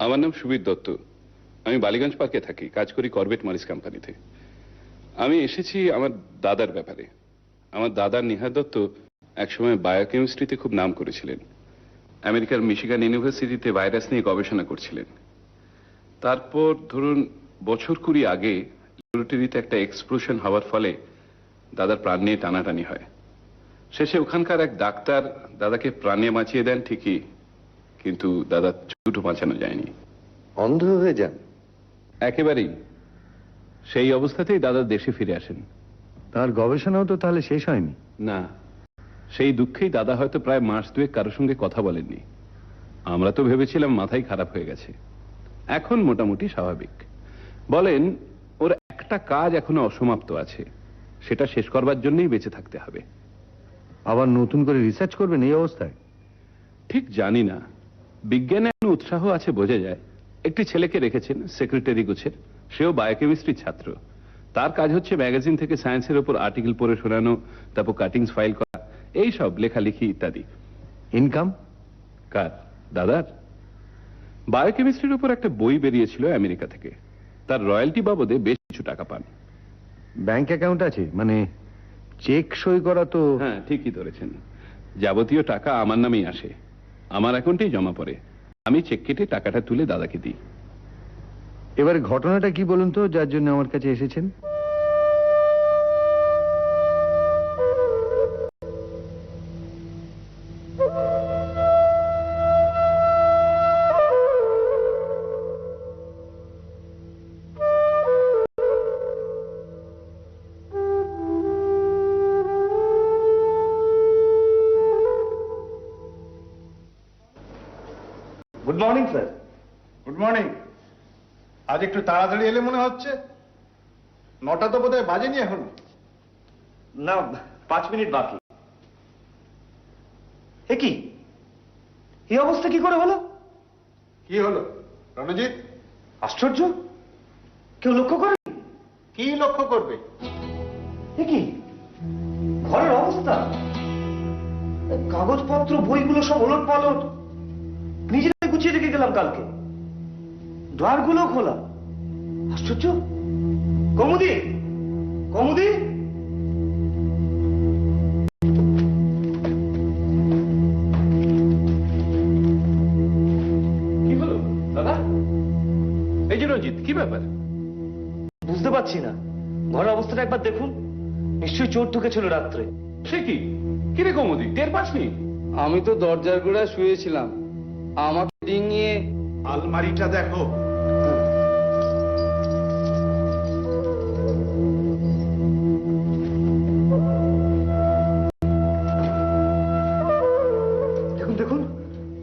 আমার নাম সুবীর দত্ত। আমি বালিগঞ্জ পার্কে থাকি, কাজ করি করবেট মারিস কোম্পানিতে। আমি এসেছি আমার দাদার ব্যাপারে। আমার দাদা নিহার দত্ত একসময় বায়োকেমিস্ট্রিতে খুব নাম করেছিলেন। আমেরিকার মিশিগান ইউনিভার্সিটিতে ভাইরাস নিয়ে গবেষণা করছিলেন। তারপর ধরুন বছর 20 আগে ল্যাবরেটরিতে একটা এক্সপ্লোশন হওয়ার ফলে দাদার প্রাণ নিয়ে টানাটানি হয়। শেষে ওখানকার এক ডাক্তার দাদাকে প্রাণে বাঁচিয়ে দেন ঠিকই, কিন্তু দাদা ছুটও বাঁচানো যায়নি। অন্ধ হয়ে যান? একেবারেই। সেই অবস্থাতেই দাদা দেশে ফিরে আসেন। তার গবেষণাও তো তাহলে শেষ হয়নি? না, সেই দুঃখেই দাদা হয়তো প্রায় মাস দুয়েক কারোর সঙ্গে কথা বলেননি। আমরা তো ভেবেছিলাম মাথাই খারাপ হয়ে গেছে। এখন মোটামুটি স্বাভাবিক। বলেন ওর একটা কাজ এখনো অসমাপ্ত আছে, সেটা শেষ করবার জন্যই বেঁচে থাকতে হবে। আবার নতুন করে রিসার্চ করবেন এই অবস্থায়? ঠিক জানি না। বিজ্ঞানে উৎসাহ আছে বোঝা যায়। একটি ছেলেকে রেখেছেন সেক্রেটারি গোছের, সেও বায়োকেমিস্ট্রির ছাত্র। তার কাজ হচ্ছে ম্যাগাজিন থেকে সায়েন্সের উপর আর্টিকেল পড়ে শোনানো, তারপর কাটিংস ফাইল করা, এই সব লেখালেখি ইত্যাদি। ইনকাম? কার? দাদার। বায়োকেমিস্ট্রির উপর একটা বই বেরিয়েছিল আমেরিকা থেকে, তার রয়্যালটি বাবদে বেশ কিছু টাকা পান। ব্যাংক অ্যাকাউন্ট আছে? মানে চেক সই করা তো? হ্যাঁ, ঠিকই ধরেছেন। যাবতীয় টাকা আমার নামেই আসে, আমার অ্যাকাউন্টেই জমা পড়ে। আমি চেক কেটে টাকাটা তুলে দাদাকে দিই। এবারে ঘটনাটা কি বলুন তো, যার জন্য আমার কাছে এসেছেন? Good morning sir. Good morning. আজ একটু তাড়াতাড়ি এলে মনে হচ্ছে। 9টা তো বোধহয় বাজেনি এখন। না, 5 মিনিট বাকি। এ কি, এই অবস্থা কি করে হলো? কি হলো রণজিৎ? আশ্চর্য, কেউ লক্ষ্য করে? কি লক্ষ্য করবে? এ কি, ঘরের অবস্থা, কাগজপত্র বইগুলো সব ওলট পালট, নিজেরাই গুছিয়ে রেখে গেলাম কালকে। দ্বারগুলো খোলা। আশ্চর্য। কমুদি, কমুদি! কি হলো দাদা? এই যে রঞ্জিত, কি ব্যাপার? বুঝতে পারছি না, ঘরের অবস্থাটা একবার দেখুন। নিশ্চয়ই চোর ঢুকেছিল রাত্রে। সে কি? কিরে কৌমুদি, টের পাসনি? আমি তো দরজার গোড়ায় শুয়েছিলাম, আমাকে ডিঙিয়ে। আলমারিটা দেখো। দেখুন দেখুন,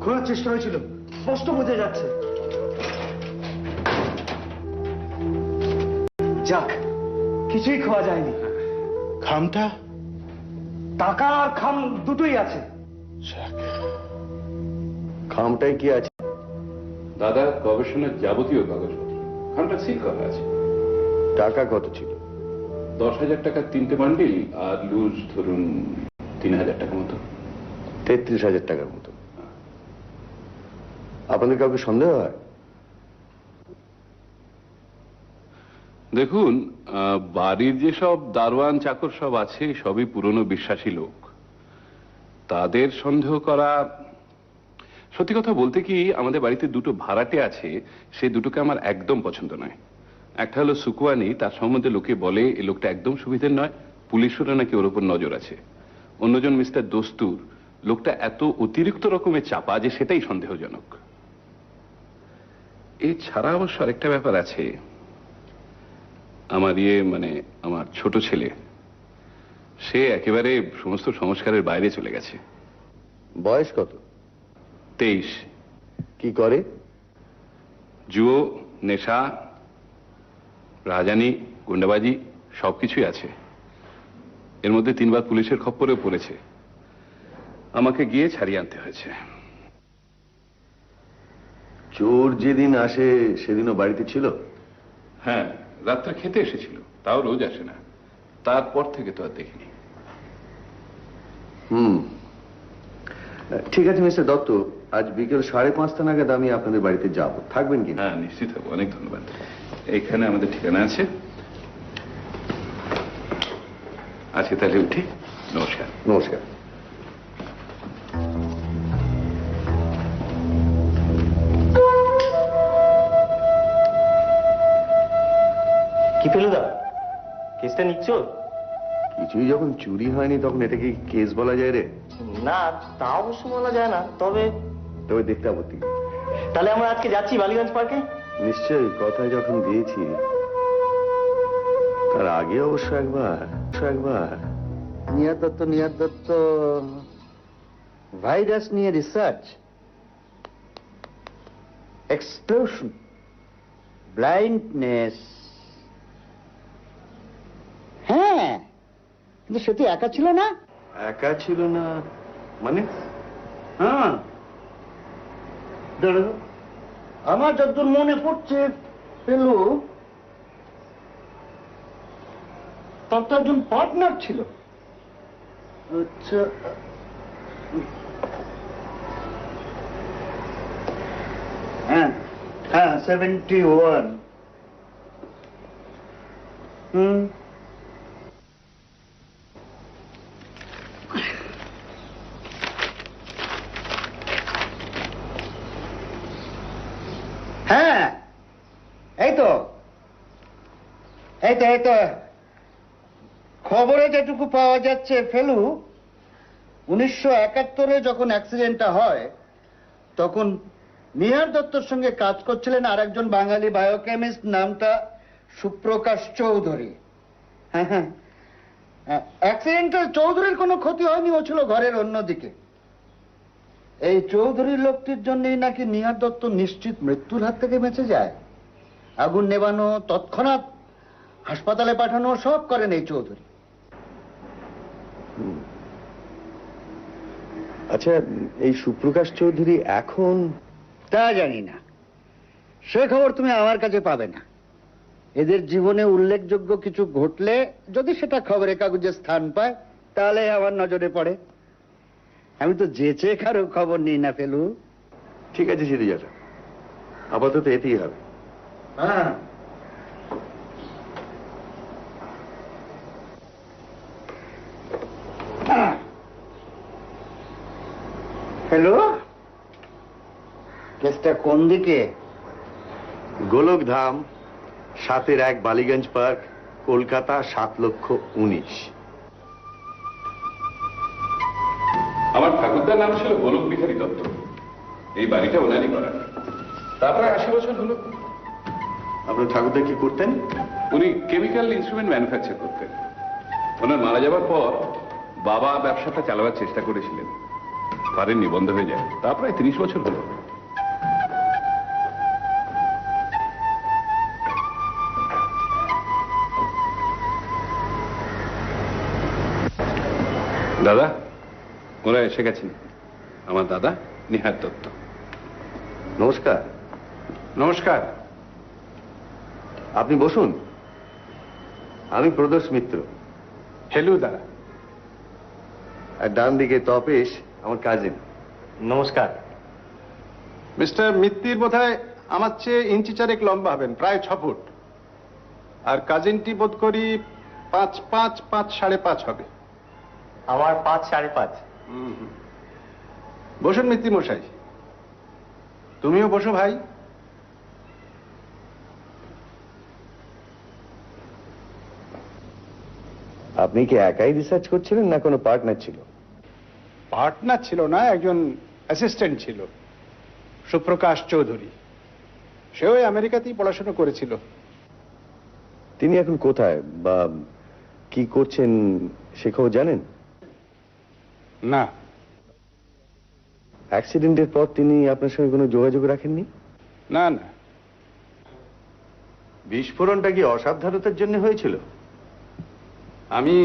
খোলার চেষ্টা হয়েছিল, স্পষ্ট বোঝা যাচ্ছে। যাক, কিছুই খাওয়া যায়নি। খামটা? টাকা আর খাম দুটোই আছে। খামটায় কি আছে? দাদা গবেষণার যাবতীয় কাগজপত্র, খামটা সিল করা আছে। টাকা কত ছিল? 10,000 টাকার 3টে বান্ডিল, আর লুজ ধরুন 3,000 টাকা মতো। 33,000 টাকার মতো। আপনাদের কাউকে সন্দেহ হয়? দেখুন, বাড়ির যেসব দারোয়ান চাকর সব আছে সবই পুরনো বিশ্বাসী লোক। তাদের সন্দেহ করা, সত্যি কথা বলতে কি, আমাদের বাড়িতে দুটো ভাড়াটে আছে, সেই দুটোকে আমার একদম পছন্দ নয়। একটা হলো সুকুয়ানি, তার সম্বন্ধে লোকে বলে এই লোকটা একদম সুবিধের নয়, পুলিশেরও নাকি ওর উপর নজর আছে। অন্যজন মিস্টার দস্তুর, লোকটা এত অতিরিক্ত রকমের চাপা যে সেটাই সন্দেহজনক। এছাড়া অবশ্য আরেকটা ব্যাপার আছে। আমার মানে আমার ছোট ছেলে, সে একেবারে সমস্ত সংস্কারের বাইরে চলে গেছে। বয়স কত? 23। কি করে? জুয়ো, নেশা, রাজানি, গুন্ডাবাজি সবকিছুই আছে। এর মধ্যে 3বার পুলিশের খপ্পরেও পড়েছে। আমাকে গিয়ে ছাড়িয়ে আনতে হয়েছে। চোর যেদিন আসে সেদিনও বাড়িতে ছিল? হ্যাঁ, রাত্রে খেতে এসেছিল, তাও রোজ আসে না। তারপর থেকে তো আর দেখিনি। ঠিক আছে মিস্টার দত্ত, আজ বিকেল 5:30 নাগাদ আমি আপনাদের বাড়িতে যাব, থাকবেন কি? হ্যাঁ নিশ্চিত হবো, অনেক ধন্যবাদ। এখানে আমাদের ঠিকানা আছে। আজকে তাহলে উঠি, নমস্কার। নমস্কার। কি ফেলুদা, কেসটা নিচ্ছ? কিছুই যখন চুরি হয়নি তখন এটা কি কেস বলা যায় রে? না, তা অবশ্য বলা যায় না, তবে তবে দেখতে আপত্তি নেই। তাহলে আমরা আজকে যাচ্ছি বালিগঞ্জ পার্কে। নিশ্চয়ই, কথা যখন দিয়েছি তার আগে অবশ্য একবার নিহার দত্ত ভাইরাস নিয়ে রিসার্চ, এক্সপ্লোশন, ব্লাইন্ডনেস। হ্যাঁ, কিন্তু সে তো একা ছিল না। একা ছিল না মানে? হ্যাঁ, দাঁড়াও, আমার যতদূর মনে পড়ছে পেলু তার তো একজন পার্টনার ছিল। আচ্ছা, হ্যাঁ হ্যাঁ, 71। হ্যাঁ, এই তো খবরে যেটুকু পাওয়া যাচ্ছে ফেলু 1971-এ যখন অ্যাক্সিডেন্টটা হয় তখন নিহার দত্তর সঙ্গে কাজ করছিলেন আর একজন বাঙালি বায়োকেমিস্ট, নামটা সুপ্রকাশ চৌধুরী। হ্যাঁ হ্যাঁ, অ্যাক্সিডেন্টে চৌধুরীর কোনো ক্ষতি হয়নি, ও ছিল ঘরের অন্যদিকে। এই চৌধুরীর লোকটির জন্যই নাকি নিহার দত্ত নিশ্চিত মৃত্যুর হাত থেকে বেঁচে যায়। আগুন নেবানো, তৎক্ষণাৎ হাসপাতালে পাঠানো, সব করেন এই চৌধুরী। আচ্ছা, এই সুপ্রকাশ চৌধুরী এখন? তা জানি না, সে খবর তুমি আমার কাছে পাবে না। এদের জীবনে উল্লেখযোগ্য কিছু ঘটলে যদি সেটা খবরের কাগজে স্থান পায় তাহলে আমার নজরে পড়ে। আমি তো যেচে কারো খবর নিই না ফেলু। ঠিক আছে, সেটা যাটা আপাতত এতেই হবে। হ্যাঁ, হ্যালো, কেসটা কোন দিকে? গোলকধাম 7-1 বালিগঞ্জ পার্ক, কলকাতা 7,19,000। আমার ঠাকুরদার নাম ছিল গোলক বিহারী দত্ত। এই বাড়িটা ওনারই করা। তারপরে 80 বছর হলো। আপনার ঠাকুরদা কি করতেন? উনি কেমিক্যাল ইনস্ট্রুমেন্ট ম্যানুফ্যাকচার করতেন। ওনার মারা যাওয়ার পর বাবা ব্যবসাটা চালাবার চেষ্টা করেছিলেন, পারেননি, বন্ধ হয়ে যায়। তা প্রায় 30 বছর হলো। দাদা, ওরা এসে গেছেন। আমার দাদা নিহার দত্ত। নমস্কার। নমস্কার। আপনি বসুন। আমি প্রদোষ মিত্র। ফেলুদা। আর ডান দিকে তপেশ, আমার কাজিন। নমস্কার। মিস্টার মিত্তির বোধহয় আমার চেয়ে ইঞ্চি 4 লম্বা হবেন, প্রায় 6 ফুট। আর কাজিনটি বোধ করি 5'5", 5.5.5 হবে। আমার 5 5.5। বসুন মিত্তি মশাই। তুমিও বসো ভাই। আপনি কি একাই রিসার্চ করছিলেন না কোনো পার্টনার ছিল? পার্টনার ছিল না, একজন অ্যাসিস্ট্যান্ট ছিল, সুপ্রকাশ চৌধুরী। সেও আমেরিকাতেই পড়াশোনা করেছিল। তিনি এখন কোথায় বা কি করছেন সে খবর জানেন? না। অ্যাক্সিডেন্টের পর তিনি আপনার সঙ্গে কোনো যোগাযোগ রাখেননি? না না। বিস্ফোরণটা কি অসাবধানতার জন্য হয়েছিল? আমি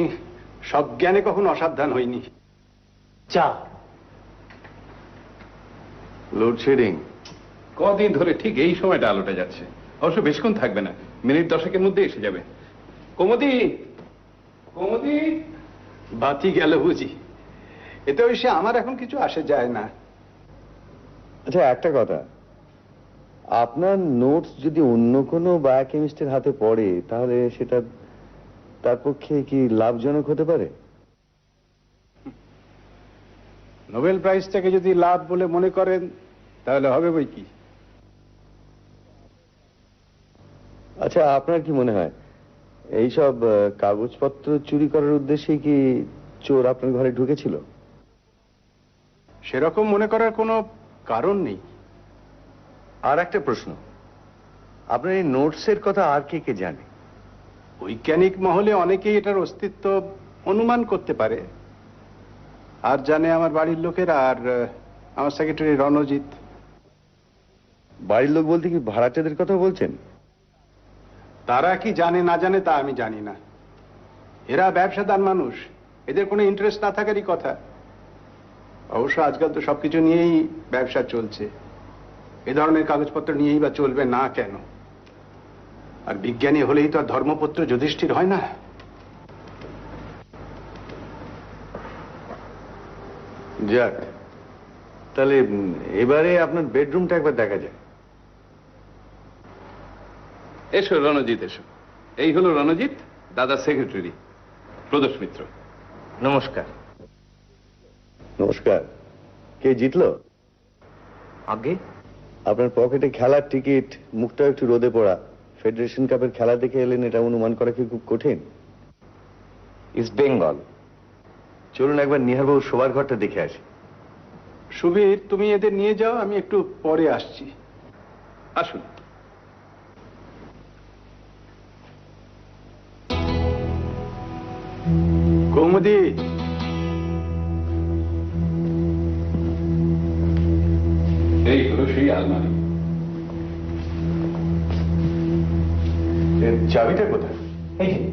সজ্ঞানে কখনো অসাবধান হইনি। চা। লোডশেডিং। কদিন ধরে ঠিক এই সময়টা আলোটা যাচ্ছে। অবশ্য বেশিক্ষণ থাকবে না, মিনিট 10-এর মধ্যে এসে যাবে। কোমদি, কোমদি। বাতি গেল বুঝি। এতে ওই সে আমার এখন কিছু আসে যায় না। আচ্ছা, একটা কথা, আপনার নোটস যদি অন্য কোনো বায়োকেমিস্টের হাতে পড়ে তাহলে সেটা তার পক্ষে কি লাভজনক হতে পারে? নোবেল প্রাইজটাকে যদি লাভ বলে মনে করেন তাহলে হবে বই কি। আচ্ছা, আপনার কি মনে হয় এইসব কাগজপত্র চুরি করার উদ্দেশ্যে কি চোর আপনার ঘরে ঢুকেছিল? সেরকম মনে করার কোনো কারণ নেই। আর একটা প্রশ্ন, আপনার এই নোটসের কথা আর কে কে জানে? বৈজ্ঞানিক মহলে অনেকেই এটার অস্তিত্ব অনুমান করতে পারে। আর জানে আমার বাড়ির লোকেরা, আর আমার সেক্রেটারি রণজিৎ। বাড়ির লোক বলতে কি ভাড়াটেদের কথা বলছেন? তারা কি জানে না জানে তা আমি জানি না। এরা ব্যবসাদার মানুষ, এদের কোনো ইন্টারেস্ট না থাকারই কথা। অবশ্য আজকাল তো সবকিছু নিয়েই ব্যবসা চলছে, এ ধরনের কাগজপত্র নিয়েই বা চলবে না কেন? আর বিজ্ঞানী হলেই তো আর ধর্মপুত্র যুধিষ্ঠির হয় না। যাক, তাহলে এবারে আপনার বেডরুমটা একবার দেখা যায়। এসো রণজিৎ, এসো। এই হলো রণজিৎ, দাদার সেক্রেটারি প্রদোষ মিত্র। নমস্কার। নমস্কার। কে জিতলো? আগে আপনার পকেটে খেলার টিকিট, মুখটাও একটু রোদে পড়া, ফেডারেশন কাপের খেলা দেখে এলেন, এটা অনুমান করা কি খুব কঠিন? ইস্ট বেঙ্গল। চলুন একবার নিহারবাবু শোবার ঘরটা দেখে আসি। সুবীর, তুমি এদের নিয়ে যাও, আমি একটু পরে আসছি। আসুন। কৌমুদি, এই হলো সেই আলমারি। এর চাবিটা কোথায়? এই যে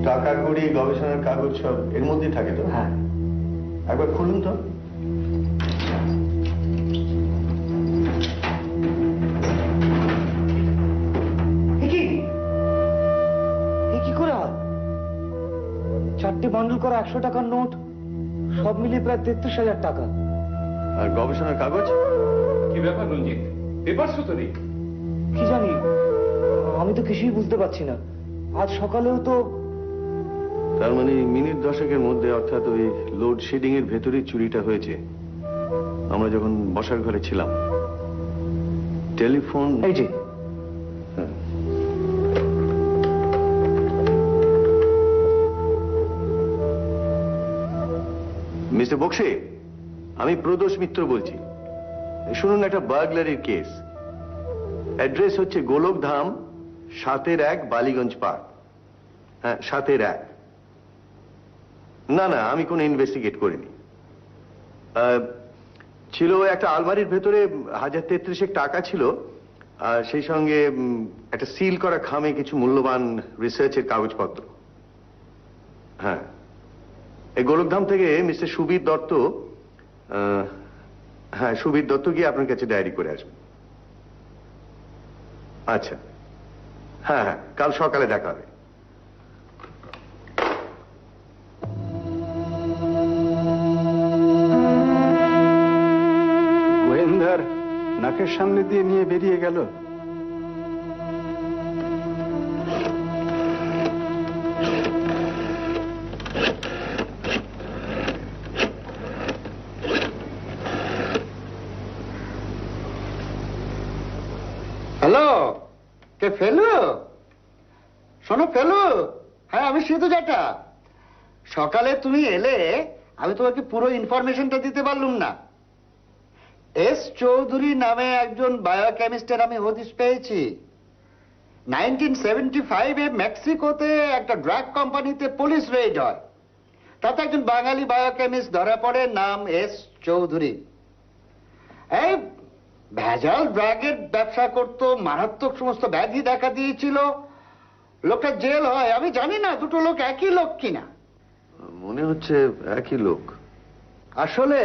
টাকা কড়ি, গবেষণার কাগজ সব এর মধ্যেই থাকে তো? হ্যাঁ। একবার খুলুন তো। কি করে হয়? 4টে বান্ডল করা 100 টাকার নোট, সব মিলিয়ে প্রায় 33,000 টাকা। আর গবেষণার কাগজ? কি ব্যাপার রঞ্জিত, পেপারস তো নেই? কি জানি, আমি তো কিছুই বুঝতে পারছি না। আজ সকালেও তো। তার মানে মিনিট 10-এর মধ্যে, অর্থাৎ ওই লোডশেডিং এর ভেতরেই চুরিটা হয়েছে। আমরা যখন বসার ঘরে ছিলাম, টেলিফোন। এই যে হ্যাঁ। মিস্টার বক্সি, আমি প্রদোষ মিত্র বলছি। শুনুন, একটা বার্গলারির কেস। অ্যাড্রেস হচ্ছে গোলকধাম, 7-1 বালিগঞ্জ পার্ক। হ্যাঁ, 7-1। না না, আমি কোনো ইনভেস্টিগেট করিনি। ছিল একটা আলমারির ভেতরে 1033 টাকা ছিল, আর সেই সঙ্গে একটা সিল করা খামে কিছু মূল্যবান রিসার্চের কাগজপত্র। হ্যাঁ, এই গোলকধাম থেকে মিস্টার সুবীর দত্ত, হ্যাঁ সুবীর দত্ত গিয়ে আপনার কাছে ডায়েরি করে আসবে। আচ্ছা, হ্যাঁ হ্যাঁ, কাল সকালে দেখা হবে। গোয়েন্দার নাকের সামনে দিয়ে নিয়ে বেরিয়ে গেল। হ্যালো, কে ফেলু? শোনো ফেলু, হ্যাঁ আমি সিধু জাটা। সকালে তুমি এলে, আমি তোমাকে পুরো ইনফরমেশনটা দিতে পারলুম না। এস চৌধুরী নামে একজন বায়োকেমিস্টের আমি হদিশ পেয়েছি। 1975-এ মেক্সিকোতে একটা ড্রাগ কোম্পানিতে পুলিশ রেড হয়, তাতে একজন বাঙালি বায়োকেমিস্ট ধরা পড়ে, নাম এস চৌধুরী। এই ভেজাল ড্রাগের ব্যবসা করত, মারাত্মক সমস্ত ব্যাধি দেখা দিয়েছিল, লোকটা জেল হয়। আমি জানি না দুটো লোক একই লোক কিনা। মনে হচ্ছে একই লোক। আসলে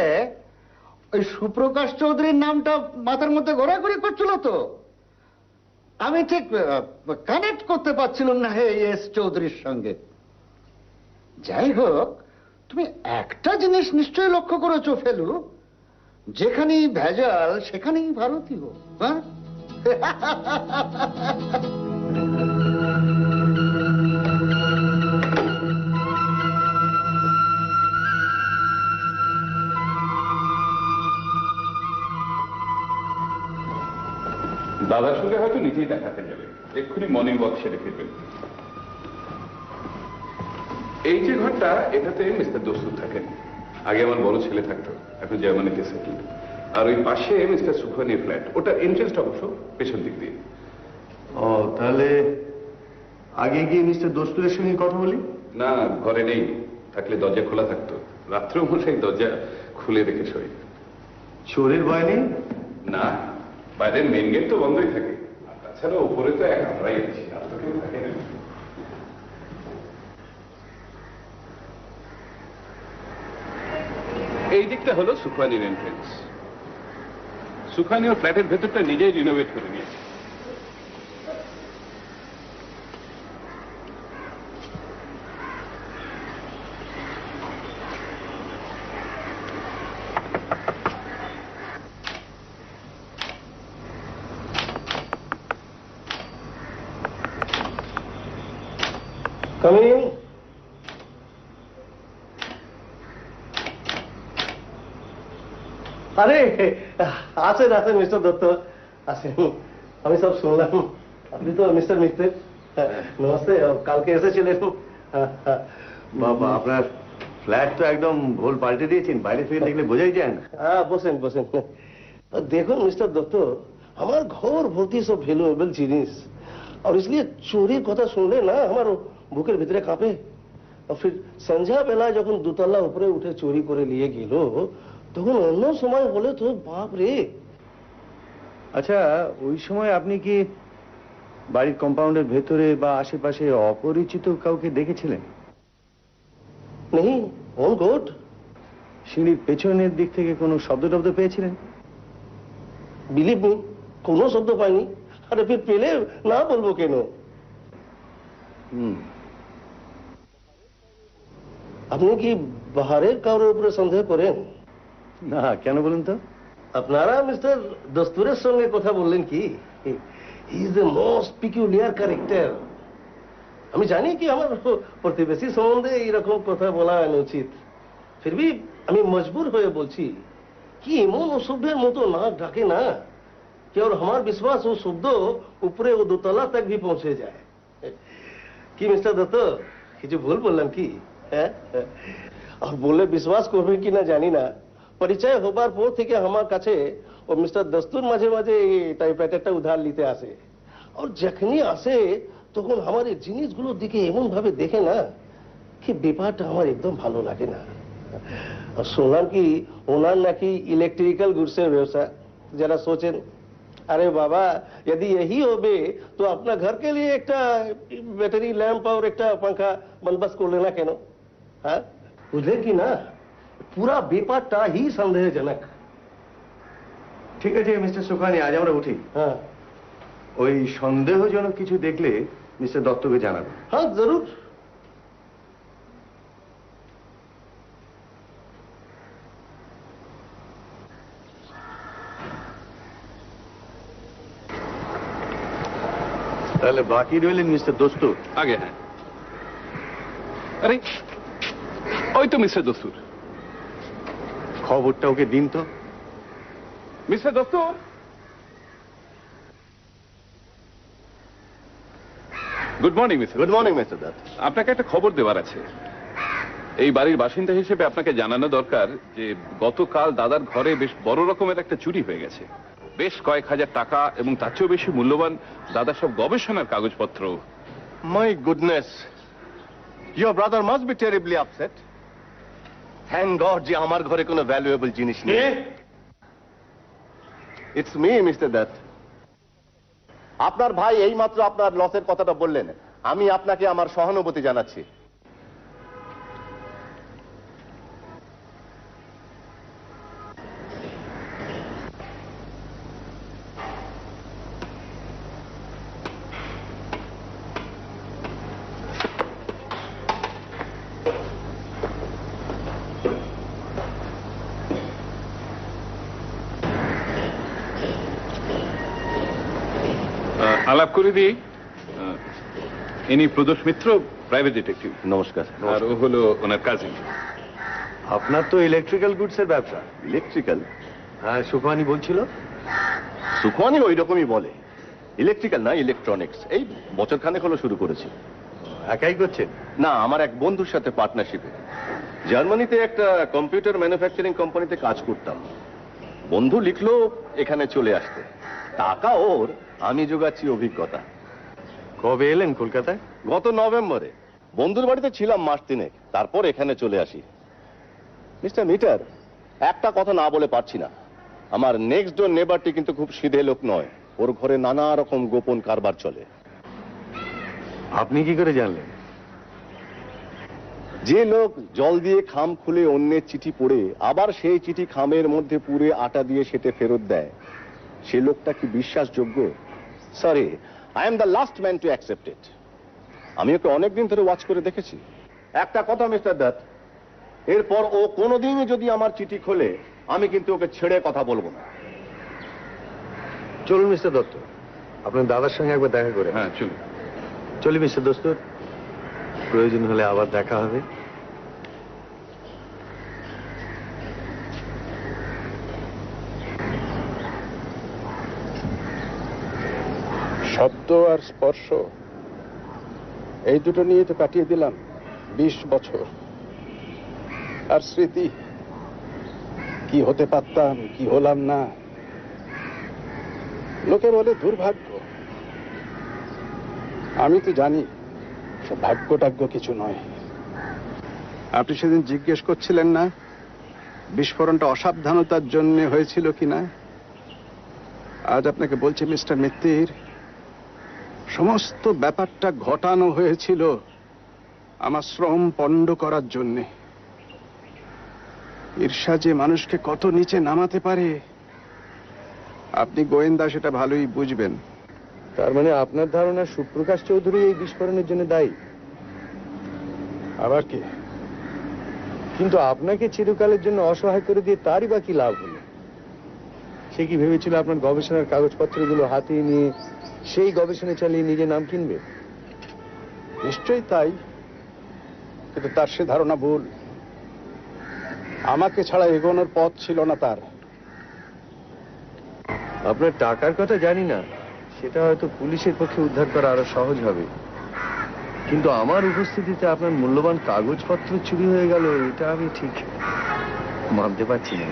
ওই সুপ্রকাশ চৌধুরীর নামটা মাথার মধ্যে ঘোরাঘুরি করছিল তো, আমি ঠিক কানেক্ট করতে পারছিলাম না হে এস চৌধুরীর সঙ্গে। যাই হোক, তুমি একটা জিনিস নিশ্চয়ই লক্ষ্য করেছো ফেলু, যেখানেই ভেজাল সেখানেই ভারতীয়। হ্যাঁ, দাদার সঙ্গে হয়তো নিজেই দেখাতে যাবে, এক্ষুনি মর্নিং ওয়াক সেরে ফিরবেন। এই যে ঘরটা, এটাতে মিস্টার দস্তুর থাকেন। আগে আমার বড় ছেলে থাকতো, এখন জার্মানিতে সেটেল। আর ওই পাশে মিস্টার সুখানির ফ্ল্যাট, ওটা এন্ট্রেন্সটা অবশ্য পেছন দিক দিয়ে। ও, তাহলে আগে গিয়ে মিস্টার দস্তুরের সঙ্গে কথা বলি। না, ঘরে নেই, থাকলে দরজা খোলা থাকতো। রাত্রেও মশাই দরজা খুলে রেখে শোয়। চোরের ভয় নেই? না, বাইরের মেন গেট তো বন্ধই থাকে। আর তাছাড়া উপরে তো এক আমরাই আছি, আর তো কেউ থাকে না। এই দিকটা হলো সুখানির এন্ট্রেন্স। সুখানি ওর ফ্ল্যাটের ভেতরটা নিজেই রিনোভেট করে নিয়েছে। কামিং। আরে আছেন আছেন মিস্টার দত্ত, আছেন। আমি সব শুনলাম। আপনি তো মিস্টার মিত্র। নমস্তে, কালকে এসেছিলেন। বাবা, আপনার ফ্ল্যাট তো একদম ভোল পাল্টে দিয়েছেন, বাইরে থেকে দেখলে বোঝাই যায় না। হ্যাঁ, বসেন বসেন। দেখুন মিস্টার দত্ত, আমার ঘর ভর্তি সব ভ্যালুয়েবল জিনিস, और इसलिए চোরের কথা শুনলে না আমার বুকের ভিতরে কাঁপে। আর ফির সন্ধ্যা বেলা যখন দুতলা উপরে উঠে চুরি করে নিয়ে গেল, তখন অন্য সময় হলে তো বাপ রে। আচ্ছা, ওই সময় আপনি কি বাড়ির কম্পাউন্ডের ভেতরে বা আশেপাশে অপরিচিত কাউকে দেখেছিলেন? নেই, অন গুড। সিঁড়ির পেছনের দিক থেকে কোনো শব্দ টব্দ পেয়েছিলেন? বিলিভ মি, কোনো শব্দ পাইনি। আরে ফির পেলে না বলবো কেন? আপনি কি বাহারের কারোর উপরে সন্দেহ করেন? না, কেন বলুন তো? আপনারা মিস্টার দস্তুরের সঙ্গে কথা বললেন কি? He is the most peculiar character. আমি জানি কি আমার প্রতিবেশী সম্বন্ধে এইরকম কথা বলা অনুচিত, ফিরবি আমি মজবুর হয়ে বলছি কি এমন অসভ্যের মতো নাক ডাকে না कि और हमारा विश्वास वो शब्द ऊपरे वो दोतला तक भी पहुंचे जाए। कि मिस्टर दत्त, কিছু ভুল বললাম কি? আর বললে বিশ্বাস করবেন কি না জানি না, পরিচয় হবার পর থেকে আমার কাছে ও মিস্টার দস্তুর মাঝে মাঝে এই টাইপরাইটারটা উধার নিতে আসে। আর যখনই আসে তখন আমার এই জিনিসগুলোর দিকে এমন ভাবে দেখে না কি ব্যাপারটা আমার একদম ভালো লাগে না। আর শুনলাম কি ওনার নাকি ইলেকট্রিক্যাল গুডসের ব্যবসা। যারা সোচেন अरे बाबा, यदि यही होबे तो अपना घर के लिए एक बैटरी लैंप और एक पंखा बंदोबस्त कर लेना केनो। हाँ, बुझले कि ना, पूरा ব্যাপারটা ही সন্দেহজনক। ঠিক আছে মিস্টার সুখানি, আজ আমরা উঠি। হ্যাঁ, ওই সন্দেহজনক কিছু দেখলে মিস্টার দত্তকে জানাবেন। হ্যাঁ জরুর। তাহলে বাকি রইলেন মিস্টার দোস্তু। আগে হ্যাঁ, আরে ওই তো মিস্টার দস্তুর। খবরটা ওকে দিন তো। Mister Dastur, good morning mister. Good morning mister Datta. আপনাকে একটা খবর দেওয়ার আছে। এই বাড়ির বাসিন্দা হিসেবে আপনাকে জানানো দরকার যে গতকাল দাদার ঘরে বেশ বড় রকমের একটা চুরি হয়ে গেছে। বেশ কয়েক হাজার টাকা এবং তার চেয়েও বেশি মূল্যবান দাদার সব গবেষণার কাগজপত্র। My goodness, your brother must be terribly upset. Thank god যে আমার ঘরে কোনো ভ্যালুয়েবল জিনিস নেই। It's me mister Dutta. আপনার ভাই এইমাত্র আপনার লসের কথাটা বললেন, আমি আপনাকে আমার সহানুভূতি জানাচ্ছি। আলাপ করে দিই, ইনি প্রদোষ মিত্র, প্রাইভেট ডিটেকটিভ। নমস্কার। আর ও হলো ওনার কাজিন। আপনার তো ইলেকট্রিক্যাল গুডসের ব্যবসা। ইলেকট্রিক্যাল? হ্যাঁ, সুখানি বলছিল। সুখমানি ওই রকমই বলে, ইলেকট্রিক্যাল না ইলেকট্রনিক্স। এই বছর খানেক হলো শুরু করেছি। একাই করছেন? না, আমার এক বন্ধুর সাথে পার্টনারশিপে। জার্মানিতে একটা কম্পিউটার ম্যানুফ্যাকচারিং কোম্পানিতে কাজ করতাম। বন্ধু লিখলো এখানে চলে আসতে। টাকা ওর, আমি জোগাচ্ছি অভিজ্ঞতা। কবে এলেন কলকাতায়? গত নভেম্বরে। বন্ধুর বাড়িতে ছিলাম মাস তিনেক, তারপর এখানে চলে আসি। মিস্টার মিটার, একটা কথা না বলে পারছি না। আমার নেক্সট ডোর নেবারটি কিন্তু খুব সিধে লোক নয়। ওর ঘরে নানা রকম গোপন কারবার চলে। আপনি কি করে জানলেন? যে লোক জল দিয়ে খাম খুলে অন্যের চিঠি পড়ে আবার সেই চিঠি খামের মধ্যে পুরে আটা দিয়ে সেটে ফেরত দেয়, সে লোকটা কি বিশ্বাসযোগ্য? Sorry, I am the last man to accept it. আমি ওকে অনেকদিন ধরে ওয়াচ করে দেখেছি। একটা কথা মিস্টার দত্ত, এরপর ও কোনোদিনই যদি আমার চিঠি খোলে, আমি কিন্তু ওকে ছেড়ে কথা বলবো না। চলুন মিস্টার দত্ত, আপনার দাদার সঙ্গে একবার দেখা করে। হ্যাঁ, চলুন। চলি মিস্টার দত্ত, প্রয়োজন হলে আবার দেখা হবে। শব্দ আর স্পর্শ, এই দুটো নিয়ে তো কাটিয়ে দিলাম 20 বছর। আর স্মৃতি, কি হতে পারতাম, কি হলাম না। লোকে বলে দুর্ভাগ্য, আমি তো জানি সব ভাগ্য টাগ্য কিছু নয়। আপনি সেদিন জিজ্ঞেস করছিলেন না বিস্ফোরণটা অসাবধানতার জন্য হয়েছিল কিনা? আজ আপনাকে বলছি মিস্টার মিত্তির, সমস্ত ব্যাপারটা ঘটানো হয়েছিল আমার শ্রম পণ্ড করার জন্যে। ঈর্ষা যে মানুষকে কত নিচে নামাতে পারে, আপনি গোয়েন্দা সেটা ভালোই বুঝবেন। তার মানে আপনার ধারণা সুপ্রকাশ চৌধুরী এই বিস্ফোরণের জন্য দায়ী? আবার কি? কিন্তু আপনাকে চিরকালের জন্য অসহায় করে দিয়ে তারই বা কি লাভ হলো? সে কি ভেবেছিল আপনার গবেষণার কাগজপত্রগুলো হাতিয়ে নিয়ে সেই গবেষণা চালিয়ে নিজের নাম কিনবে? নিশ্চয়ই তাই, কিন্তু তার সে ধারণা ভুল। আমাকে ছাড়া এগোনোর পথ ছিল না তার। আপনার টাকার কথা জানি না, সেটা হয়তো পুলিশের পক্ষে উদ্ধার করা আরো সহজ হবে, কিন্তু আমার উপস্থিতিতে আপনার মূল্যবান কাগজপত্র চুরি হয়ে গেল, এটা আমি ঠিক মানতে পারছি না।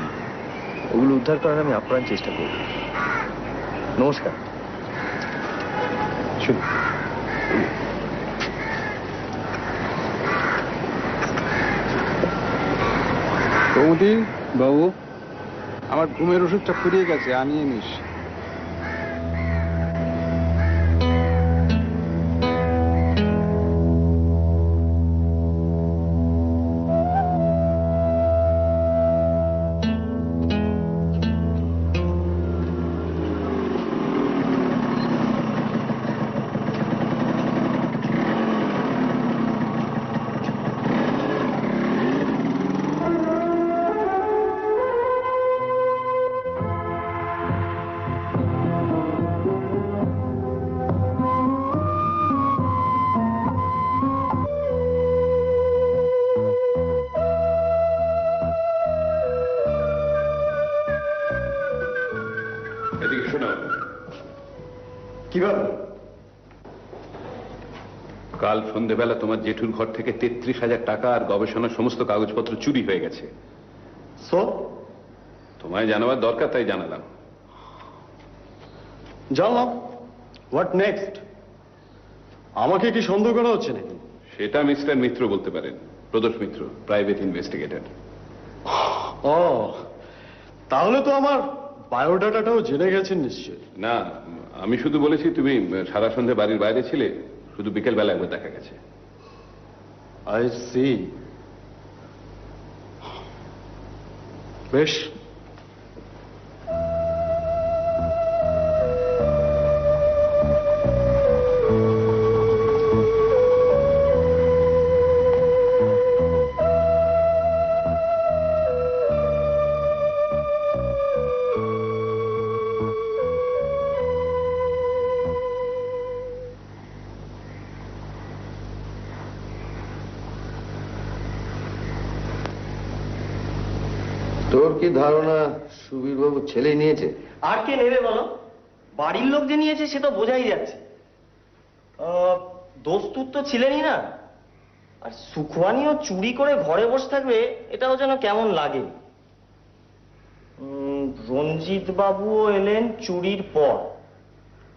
ওগুলো উদ্ধার করার আমি আপ্রাণ চেষ্টা করব। নমস্কার। শুনুন, বৌদি, বাবু, আমার ঘুমের ওষুধটা ফুরিয়ে গেছে, আনিয়ে নিস। এদিকে শোনো। কিভাবে? কাল সন্ধেবেলা তোমার জেঠুর ঘর থেকে 33,000 টাকা আর গবেষণার সমস্ত কাগজপত্র চুরি হয়ে গেছে। সো তোমায় জানাবার দরকার, তাই জানালাম। জানলাম, হোয়াট নেক্সট? আমাকে কি সন্দেহ করা হচ্ছে নাকি? সেটা মিস্টার মিত্র বলতে পারেন, প্রদোষ মিত্র, প্রাইভেট ইনভেস্টিগেটর। ও, তাহলে তো আমার বায়োডাটাটাও জেনে গেছেন নিশ্চয়। না, আমি শুধু বলেছি তুমি সারা সন্ধে বাড়ির বাইরে ছিলে, শুধু বিকেল বেলা একবার দেখা গেছে। I see. বেশ, তোর কি ধারণা সুবীর বাবু ছেলে নিয়েছে? আর কে নেবে বলো? বাড়ির লোক যে নিয়েছে সে তো বোঝাই যাচ্ছে। দোস্তুর তো ছিলেনই না, আর সুখওয়ানিও চুরি করে ঘরে বসে থাকবে এটাও যেন কেমন লাগে। রঞ্জিত বাবুও এলেন চুরির পর,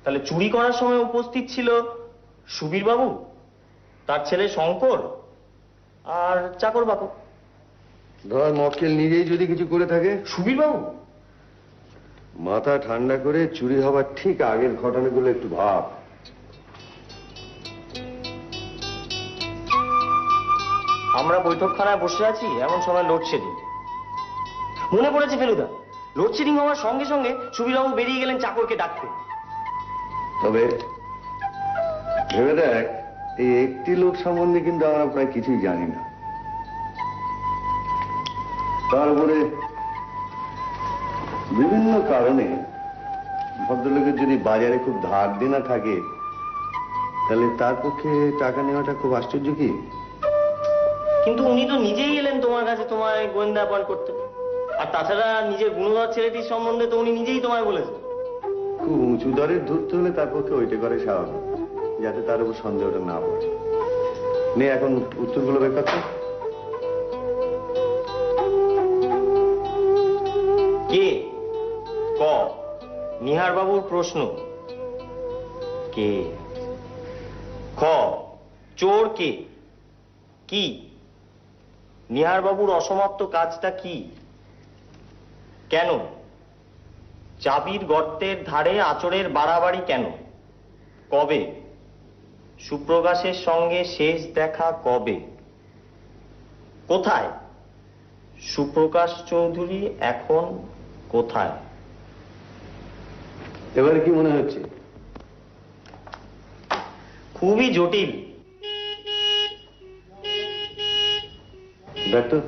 তাহলে চুরি করার সময় উপস্থিত ছিল সুবীর বাবু, তার ছেলে শঙ্কর আর চাকর বাকর। ধর মক্কেল নিজেই যদি কিছু করে থাকে? সুবীর বাবু মাথা ঠান্ডা করে চুরি হবার ঠিক আগের ঘটনাগুলো একটু ভাব। আমরা বৈঠকখানায় বসে আছি, এমন সময় লোডশেডিং। মনে পড়েছে ফেলুদা, লোডশেডিং হওয়ার সঙ্গে সঙ্গে সুবীরবাবু বেরিয়ে গেলেন চাকরকে ডাকতে। তবে ভেবে দেখ, এই একটি লোক সম্বন্ধে কিন্তু আমরা প্রায় কিছুই জানি না। তার উপরে বিভিন্ন কারণে ভদ্রলোকের যদি বাজারে খুব ধার দেনা থাকে, তাহলে তার পক্ষে টাকা নেওয়াটা খুব আশ্চর্য কি? কিন্তু উনি তো নিজেই এলেন তোমার কাছে তোমায় গোয়েন্দা অ্যাপয়েন্ট করতে, আর তাছাড়া নিজের গুণধর ছেলেটির সম্বন্ধে তো উনি নিজেই তোমায় বলেছেন। খুব উঁচু দরের ধরতে হলে তার পক্ষে ওইটা করে স্বাভাবিক, যাতে তার উপর সন্দেহটা না পড়ে। নে এখন উত্তরগুলো বের করতে। কে? ক। নিহার বাবুর প্রশ্ন। কে? খ। চোর কে? কি? নিহার বাবুর অসমাপ্ত কাজটা কি? কেন? চাবির গর্তের ধারে আঁচড়ের বাড়াবাড়ি কেন? কবে? সুপ্রকাশের সঙ্গে শেষ দেখা কবে? কোথায়? সুপ্রকাশ চৌধুরী এখন কোথায়? এবারে কি মনে হচ্ছে? খুবই জটিল। ডাক্তার,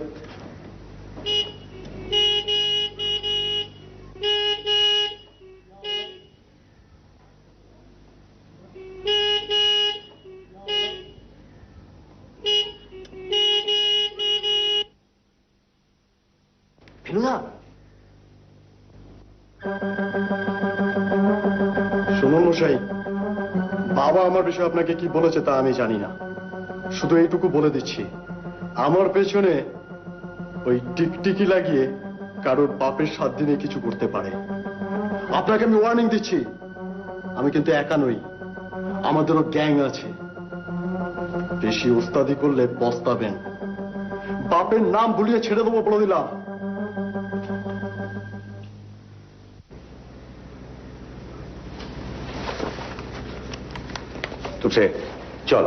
ফেলুদা, শুনুন মশাই, বাবা আমার বিষয়ে আপনাকে কি বলেছে তা আমি জানি না, শুধু এইটুকু বলে দিচ্ছি, আমার পেছনে ওই টিকটিকি লাগিয়ে কারোর বাপের 7 দিনে কিছু করতে পারে। আপনাকে আমি ওয়ার্নিং দিচ্ছি, আমি কিন্তু একা নই, আমাদেরও গ্যাং আছে। বেশি ওস্তাদি করলে পস্তাবেন। বাপের নাম ভুলিয়ে ছেড়ে দেবো বলে দিলাম। তুসে চল।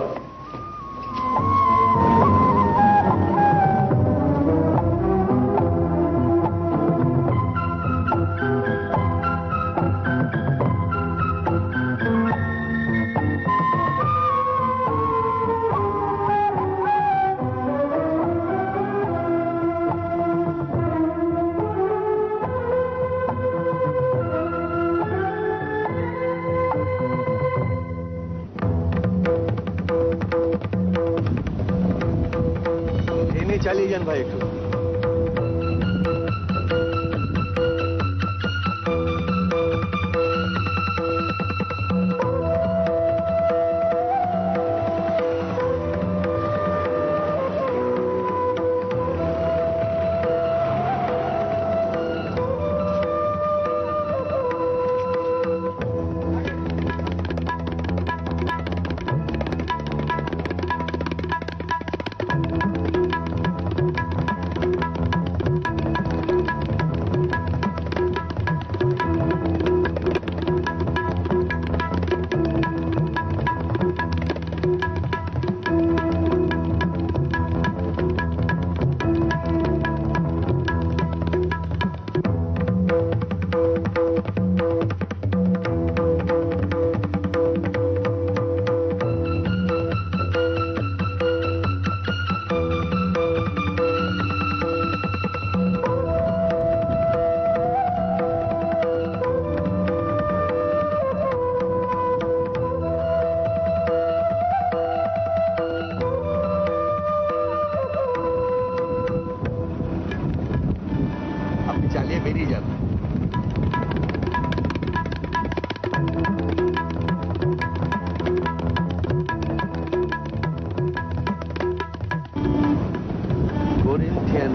চালিয়ে যান ভাই একটু।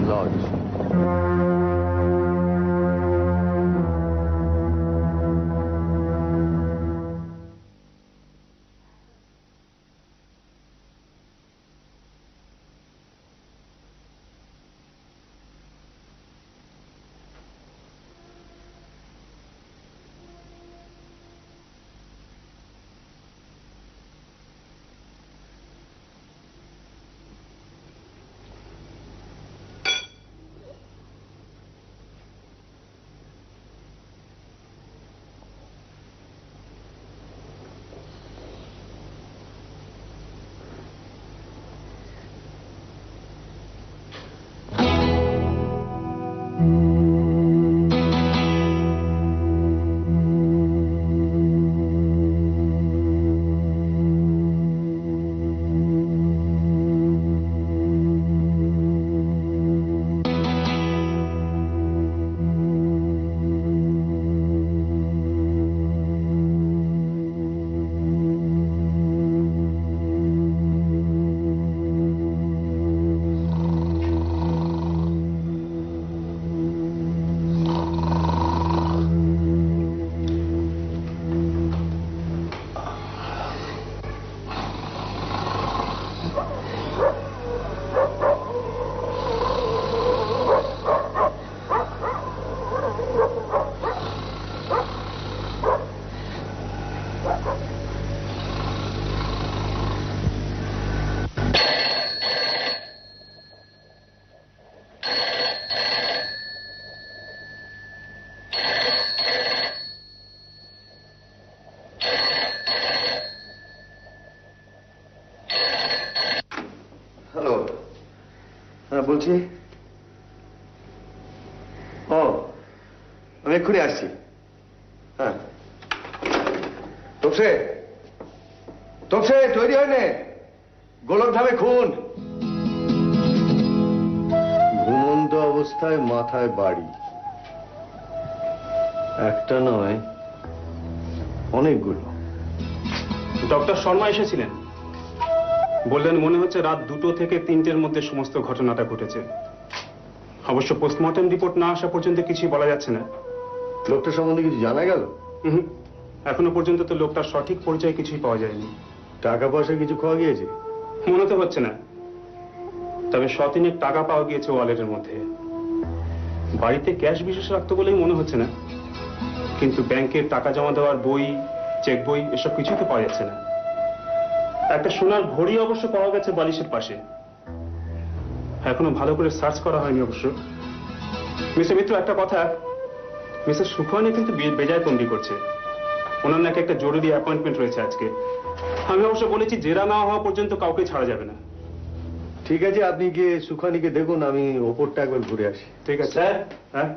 লজ। হ্যালো, হ্যাঁ বলছি। ও, আমি এক্ষুনি আসছি। হ্যাঁ, তোপসে তোপসে তৈরি হয় নে, গোলক ধামে খুন। ঘুমন্ত অবস্থায় মাথায় বাড়ি, একটা নয় অনেকগুলো। ডক্টর শর্মা এসেছিলেন, বললেন মনে হচ্ছে রাত 2টো থেকে 3টের মধ্যে সমস্ত ঘটনাটা ঘটেছে। অবশ্য পোস্টমর্টম রিপোর্ট না আসা পর্যন্ত কিছুই বলা যাচ্ছে না। লোকটা সম্বন্ধে কিছু জানা গেল? এখনো পর্যন্ত তো লোকটার সঠিক পরিচয় কিছুই পাওয়া যায়নি। টাকা পয়সা কিছু খাওয়া গিয়েছে? মনে তো হচ্ছে না, তবে 100 টাকা পাওয়া গিয়েছে ওয়ালেটের মধ্যে। বাড়িতে ক্যাশ বিশেষ রাখতো বলেই মনে হচ্ছে না, কিন্তু ব্যাংকের টাকা জমা দেওয়ার বই, চেক বই এসব কিছুই তো পাওয়া যাচ্ছে না। একটা সোনার ঘড়ি অবশ্য পাওয়া গেছে বালিশের পাশে। এখনো ভালো করে সার্চ করা হয়নি অবশ্য। মিস্টার মিত্র, একটা কথা, মিস্টার সুখানি কিন্তু বেজায় তন্ডি করছে। ওনার নাকি একটা জরুরি অ্যাপয়েন্টমেন্ট রয়েছে আজকে। আমি অবশ্য বলেছি জেরা না হওয়া পর্যন্ত কাউকে ছাড়া যাবে না। ঠিক আছে, আপনি গিয়ে সুখানিকে দেখুন, আমি ওপরটা একবার ঘুরে আসি। ঠিক আছে স্যার, হ্যাঁ,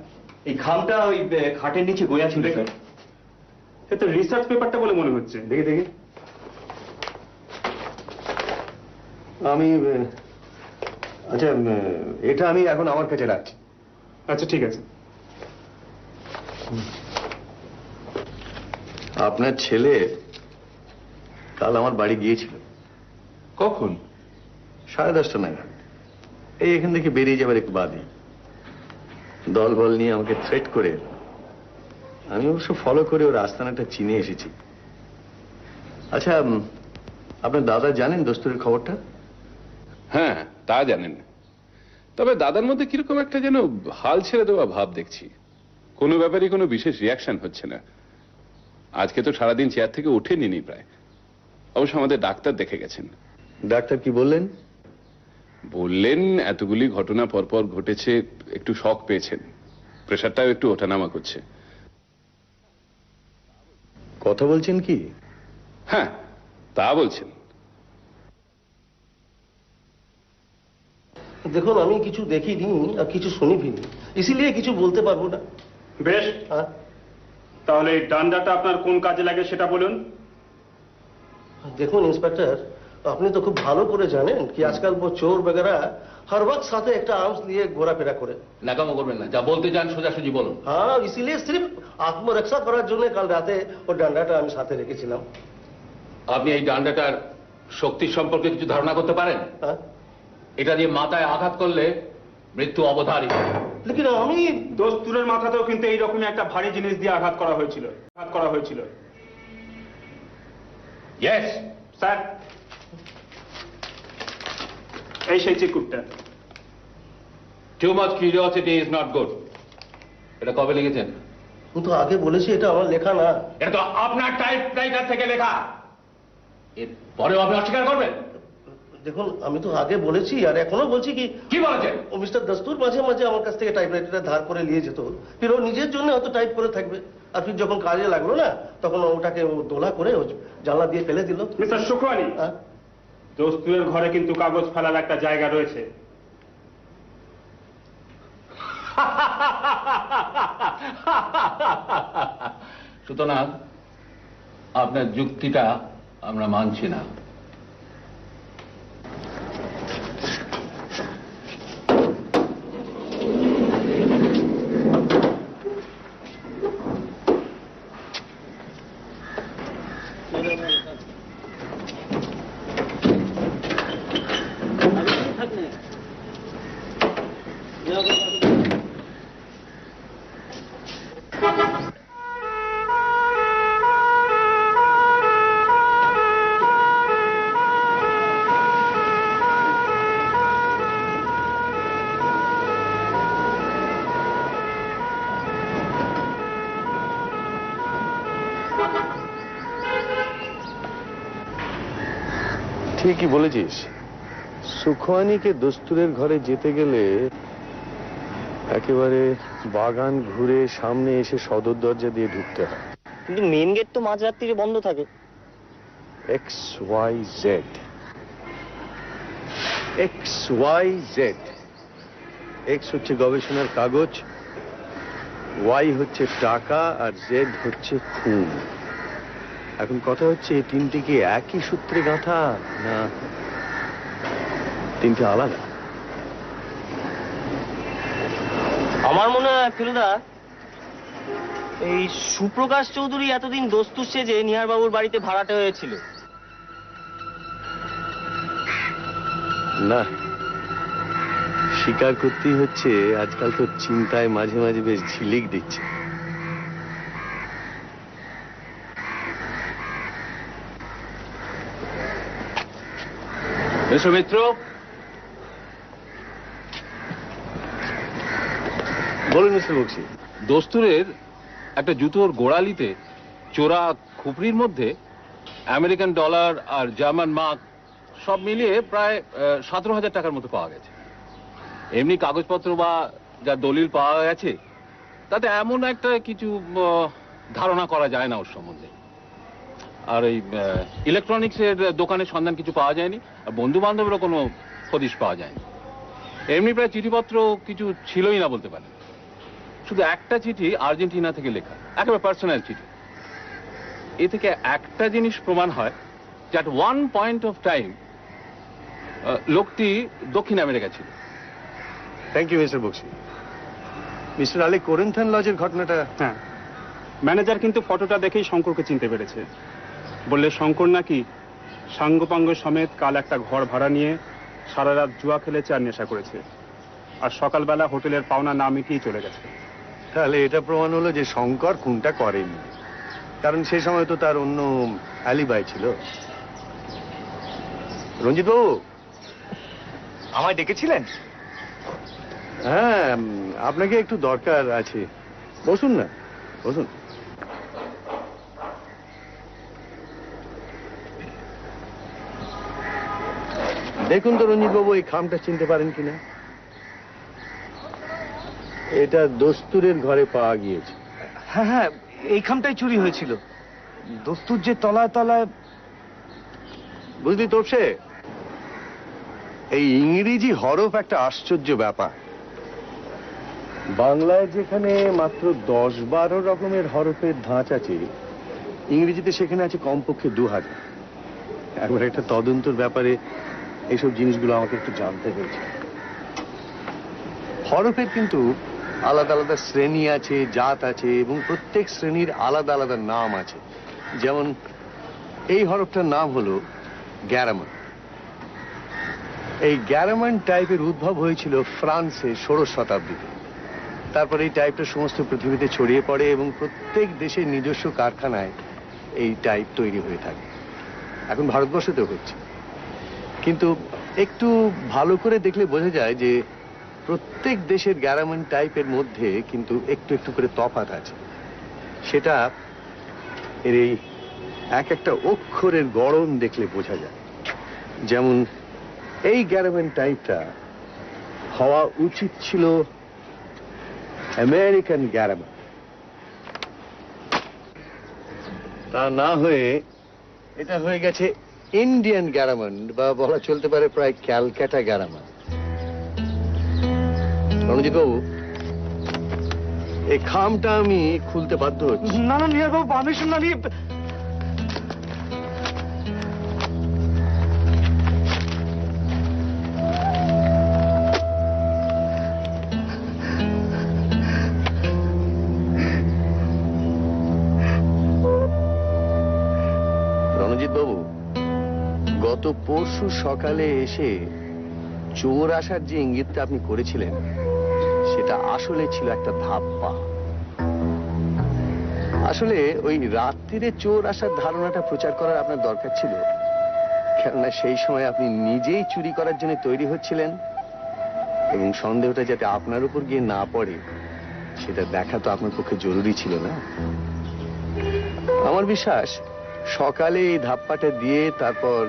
এই খামটা ওই খাটের নিচে গোয়া ছিল স্যার। এটা রিসার্চ পেপারটা বলে মনে হচ্ছে। দেখি দেখি। আমি আচ্ছা, এটা আমি এখন আমার কাছে রাখছি। আচ্ছা ঠিক আছে। আপনার ছেলে কাল আমার বাড়ি গিয়েছিল। কখন? 10:30 নাগাদ। এই এখান থেকে বেরিয়ে যাবার একটু বাদে দল বল নিয়ে আমাকে থ্রেট করে, আমি অবশ্য ফলো করে ওর আস্তানাটা চিনে এসেছি। আচ্ছা, আপনার দাদা জানেন দস্তুরের খবরটা? হ্যাঁ, তা জানেন। তবে দাদার মধ্যে কিরকম একটা যেন হাল ছেড়ে দেওয়া ভাব দেখছি। কোনো ব্যাপারে কোনো বিশেষ রিয়াকশন হচ্ছে না। আজকে তো সারাদিন চেয়ার থেকে ওঠেনি প্রায়। অবশ্য আমাদের ডাক্তার দেখে গেছেন। ডাক্তার কি বললেন? বললেন এতগুলি ঘটনা পরপর ঘটেছে, একটু শক পেয়েছেন, প্রেশারটাও একটু ওঠানামা করছে। কথা বলছেন কি? হ্যাঁ, তা বলছেন। দেখুন, আমি কিছু দেখিনি আর কিছু শুনিনি, ইসিলিয়ে কিছু বলতে পারবো না। বেশ, হ্যাঁ, তাহলে এই ডান্ডাটা আপনার কোন কাজে লাগে সেটা বলুন। দেখুন ইন্সপেক্টর, আপনি তো খুব ভালো করে জানেন কি আজকাল वो চোর বেগারা हर वक्त साथे একটা आर्म्स लिए ঘোরাফেরা করে। নাকামো করবেন না, যা বলতে চান সোজাসুজি বলুন। হ্যাঁ, ইসিলিয়ে সির্ফ আত্মরক্ষা করার জন্য কাল রাতে ও ডান্ডাটা আমি সাথে রেখেছিলাম। আপনি এই ডান্ডাটার শক্তি সম্পর্কে কিছু ধারণা করতে পারেন? হ্যাঁ, এটা দিয়ে মাথায় আঘাত করলে মৃত্যু অবধারিত। লেকিন আমি দস্তুরের মাথাতেও কিন্তু এইরকমই একটা ভারী জিনিস দিয়ে আঘাত করা হয়েছিল। ইয়েস স্যার, এই সেই চিকুটটা। Too much curiosity is not good. এটা কবে লিখেছেন? আমি তো আগে বলেছি এটা আমার লেখা না। এটা তো আপনার টাইপরাইটার থেকে লেখা। এর পরেও আপনি অস্বীকার করবেন? দেখুন, আমি তো আগে বলেছি আর এখনো বলছি কি বলেছেন? ও মিস্টার দস্তুর মাঝে মাঝে আমার কাছ থেকে টাইপরাইটারটা ধার করে নিয়ে যেত, ফির ও নিজের জন্য হয়তো টাইপ করে থাকবে, আর ফির যখন কাজে লাগলো না তখন ওটাকে ও দোলা করে ও জানলা দিয়ে ফেলে দিল। মিস্টার শুক্রানি, দস্তুরের ঘরে কিন্তু কাগজ ফেলার একটা জায়গা রয়েছে। সুতরাং আপনার যুক্তিটা আমরা মানছি না। ঠিকই বলেছিস, সুখওয়ানিকে দস্তুরের ঘরে যেতে গেলে একেবারে বাগান ঘুরে সামনে এসে সদর দরজা দিয়ে ঢুকতে হয়। কিন্তু মেন গেট তো মাঝরাত্রিরে বন্ধ থাকে। XYZ X হচ্ছে গবেষণার কাগজ, Y হচ্ছে টাকা, আর Z হচ্ছে খুন। এখন কথা হচ্ছে এই তিনটি কি একই সূত্রে গাঁথা না তিনটে আলাদা? আমার মনে হয় ফেলুদা, এই সুপ্রকাশ চৌধুরী এতদিন দস্তুর সেজে নিহার বাবুর বাড়িতে ভাড়াটে হয়েছিল। না, স্বীকার করতেই হচ্ছে আজকাল তো চিন্তায় মাঝে মাঝে বেশ ঝিলিক দিচ্ছে। এসো মিত্র। বলুন মিস্টার বক্সি। দস্তুরের একটা জুতোর গোড়ালিতে চোরা খুপড়ির মধ্যে আমেরিকান ডলার আর জার্মান মার্ক সব মিলিয়ে প্রায় 17,000 টাকার মতো পাওয়া গেছে। এমনি কাগজপত্র বা যা দলিল পাওয়া গেছে তাতে এমন একটা কিছু ধারণা করা যায় না ওর সম্বন্ধে। আর এই ইলেকট্রনিক্সের দোকানের সন্ধান কিছু পাওয়া যায়নি, আর বন্ধু বান্ধবেরও কোনো হদিশ পাওয়া যায়নি। এমনি প্রায় চিঠিপত্র কিছু ছিলই না বলতে পারেন। শুধু একটা চিঠি আর্জেন্টিনা থেকে লেখা, একেবারে পার্সোনাল চিঠি। এ থেকে একটা জিনিস প্রমাণ হয় যে at one point of time লোকটি দক্ষিণ আমেরিকা ছিল। Thank you mister Bakshi. Mister Ali, Corinthian লজের ঘটনাটা? হ্যাঁ, ম্যানেজার কিন্তু ফটোটা দেখেই শঙ্করকে চিনতে পেরেছে। বললে শঙ্কর নাকি সাঙ্গপাঙ্গ সমেত কাল একটা ঘর ভাড়া নিয়ে সারা রাত জুয়া খেলেছে আর নেশা করেছে, আর সকালবেলা হোটেলের পাওনা না মিটিয়ে চলে গেছে। তাহলে এটা প্রমাণ হলো যে শঙ্কর খুনটা করেনি, কারণ সেই সময় তো তার অন্য অ্যালিবাই ছিল। রঞ্জিত বাবু, আমায় ডেকেছিলেন? হ্যাঁ, আপনাকে একটু দরকার আছে। বসুন না, বসুন। দেখুন তো রঞ্জিত বাবু, এই খামটা চিনতে পারেন কিনা? এটা দস্তুরের ঘরে পাওয়া গিয়েছে। হ্যাঁ হ্যাঁ, এই খামটাই চুরি হয়েছিল। দস্তুর যে তলায় তলায়। বুঝলি তোপসে, এই ইংরেজি হরফ একটা আশ্চর্য ব্যাপার। বাংলায় যেখানে মাত্র 10-12 রকমের হরফের ধাঁচ আছে, ইংরেজিতে সেখানে আছে কমপক্ষে 2000। একবার একটা তদন্তর ব্যাপারে এইসব জিনিসগুলো আমাকে একটু জানতে হয়েছে। হরফের কিন্তু আলাদা আলাদা শ্রেণী আছে, জাত আছে, এবং প্রত্যেক শ্রেণীর আলাদা আলাদা নাম আছে। যেমন এই হরফটার নাম হলো গ্যারামার। এই গ্যারামান টাইপের উদ্ভব হয়েছিল ফ্রান্সে 16 শতাব্দীতে। তারপরে এই টাইপটা সমস্ত পৃথিবীতে ছড়িয়ে পড়ে এবং প্রত্যেক দেশের নিজস্ব কারখানায় এই টাইপ তৈরি হয়ে থাকে। এখন ভারতবর্ষতেও হচ্ছে, কিন্তু একটু ভালো করে দেখলে বোঝা যায় যে প্রত্যেক দেশের গ্যারামান টাইপের মধ্যে কিন্তু একটু একটু করে তফাৎ আছে। সেটা এর এই এক একটা অক্ষরের গড়ন দেখলে বোঝা যায়। যেমন এই গ্যারামান টাইপটা হওয়া উচিত ছিল আমেরিকান গ্যারামান, তা না হয়ে এটা হয়ে গেছে ইন্ডিয়ান গ্যারামান, বা বলা চলতে পারে প্রায় ক্যালকাটা গ্যারামান। রণজিৎ বাবু, এই খামটা আমি খুলতে বাধ্য হচ্ছি। না না নিহার বাবু, পারমিশন না নিয়ে। রণজিৎ বাবু, গত পরশু সকালে এসে চোর আসার যে ইঙ্গিতটা আপনি করেছিলেন সেটা আসলে ছিল একটা ধাপ্পা। আসলে ওই রাত্রিরে চোর আসার ধারণাটা প্রচার করার আপনার দরকার ছিল, কেননা সেই সময় আপনি নিজেই চুরি করার জন্য তৈরি হচ্ছিলেন এবং সন্দেহটা যাতে আপনার উপর গিয়ে না পড়ে সেটা দেখা তো আপনার পক্ষে জরুরি ছিল না। আমার বিশ্বাস সকালে এই ধাপ্পাটা দিয়ে তারপর